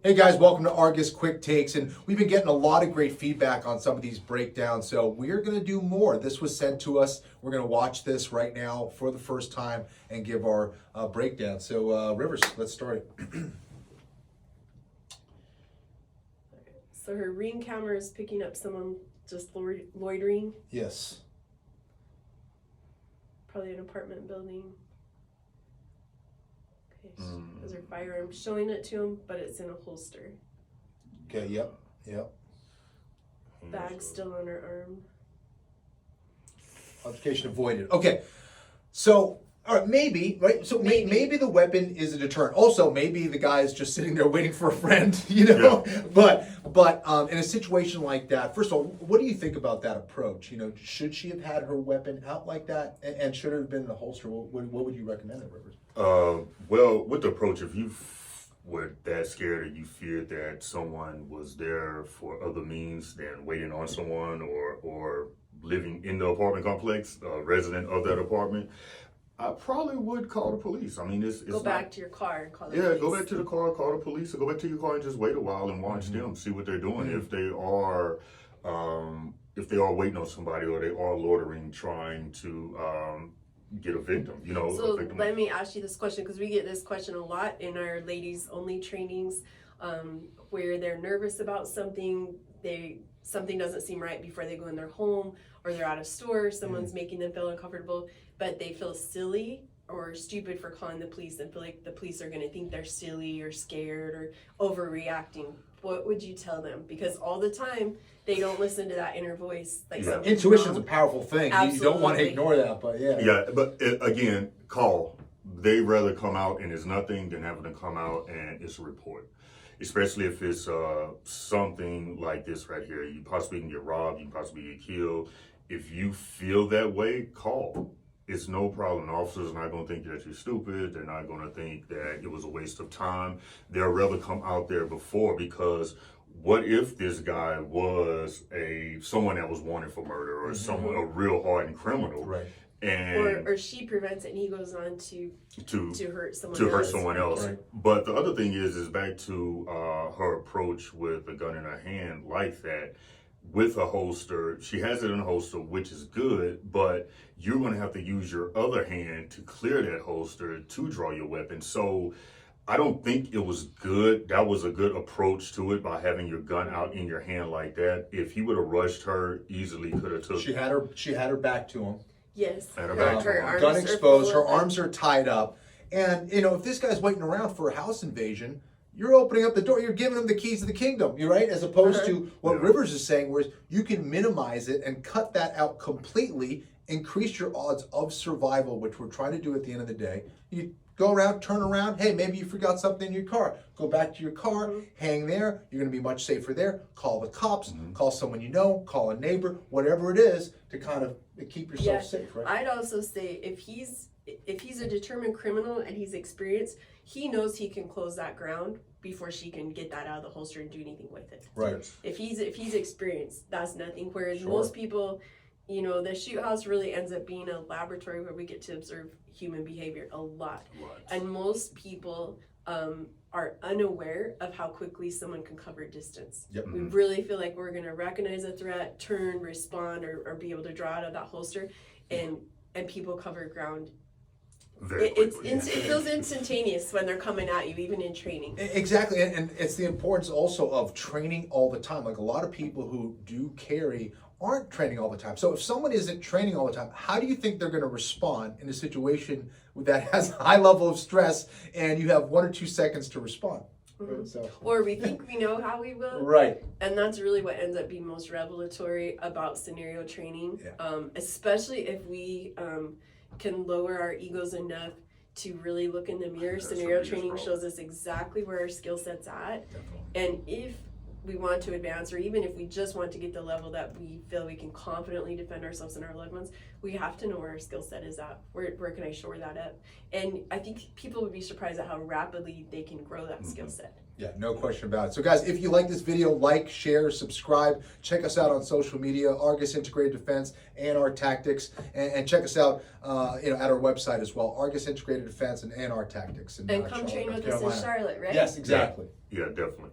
Hey guys, welcome to Argus Quick Takes, and we've been getting a lot of great feedback on some of these breakdowns, so we're going to do more. This was sent to us. We're going to watch this right now for the first time and give our breakdown. So Rivers, let's start it. So her Ring camera is picking up someone just loitering, Yes. probably an apartment building. Okay, there's her firearm, showing it to him, but it's in a holster. Okay, yep. Bag still on her arm. Altercation avoided. Okay, so all right, maybe, right? So maybe the weapon is a deterrent. Also, maybe the guy is just sitting there waiting for a friend, you know? Yeah. But in a situation like that, first of all, what do you think about that approach? You know, should she have had her weapon out like that, and should it have been in the holster? What would you recommend, Rivers? Well, with the approach, if you were that scared or you feared that someone was there for other means than waiting on someone or living in the apartment complex, resident of that apartment, I probably would call the police. I mean, it's go back to your car and call the police. police. Go back to the car, call the police, or go back to your car and just wait a while and watch them, see what they're doing. If they are waiting on somebody or they are loitering, trying to get a victim, you know. So let me ask you this question, because we get this question a lot in our ladies only trainings, where they're nervous about something, something doesn't seem right before they go in their home, or they're at a store, someone's making them feel uncomfortable, but they feel silly or stupid for calling the police and feel like the police are going to think they're silly or scared or overreacting. What would you tell them? Because all the time they don't listen to that inner voice. Like Intuition's a powerful thing. Absolutely. You don't want to ignore that, but yeah. Yeah, but again, call. They rather come out and it's nothing than having to come out and it's a report. Especially if it's something like this right here. You possibly can get robbed, you possibly get killed. If you feel that way, call. It's no problem. The officers are not going to think that you're stupid. They're not going to think that it was a waste of time. They'll rather come out there before, because what if this guy was someone that was wanted for murder or someone a real hardened criminal, Right? And or she prevents it and he goes on to hurt someone else. hurt someone else. Right. But the other thing is back to her approach with a gun in her hand like that. With a holster, she has it in a holster, which is good, but you're going to have to use your other hand to clear that holster to draw your weapon. So I don't think it was good. That was a good approach to it, by having your gun out in your hand like that. If he would have rushed her, easily could have took. She had her back to him. Yes. Had her back to him. arms Gun are exposed, her full of- arms are tied up. And, you know, if this guy's waiting around for a house invasion, you're opening up the door, you're giving him the keys to the kingdom, you're right? As opposed to what Rivers is saying, whereas you can minimize it and cut that out completely, increase your odds of survival, which we're trying to do at the end of the day. You go around, turn around, hey, maybe you forgot something in your car. Go back to your car, hang there, you're gonna be much safer there. Call the cops, call someone you know, call a neighbor, whatever it is, to kind of keep yourself safe, right? I'd also say if he's a determined criminal and he's experienced, he knows he can close that ground before she can get that out of the holster and do anything with it. Right. If he's experienced, that's nothing. Whereas most people, you know, the shoot house really ends up being a laboratory where we get to observe human behavior a lot. And most people are unaware of how quickly someone can cover distance. Yep. We really feel like we're going to recognize a threat, turn, respond, or be able to draw out of that holster, and people cover ground. It feels instantaneous when they're coming at you, even in training. Exactly, and it's the importance also of training all the time. Like a lot of people who do carry aren't training all the time. So if someone isn't training all the time, how do you think they're going to respond in a situation that has a high level of stress and you have 1 or 2 seconds to respond? Mm-hmm. So. Or we think we know how we will. Right. And that's really what ends up being most revelatory about scenario training, especially if we can lower our egos enough to really look in the mirror. Scenario training shows us exactly where our skill set's at. Definitely. And if we want to advance, or even if we just want to get the level that we feel we can confidently defend ourselves and our loved ones, we have to know where our skill set is at. Where can I shore that up? And I think people would be surprised at how rapidly they can grow that skill set. Yeah, no question about it. So guys, if you like this video, like, share, subscribe. Check us out on social media, Argus Integrated Defense and our tactics, and check us out at our website as well, Argus Integrated Defense and our tactics. And come train with us in Charlotte, right? Yes, exactly. Yeah, definitely.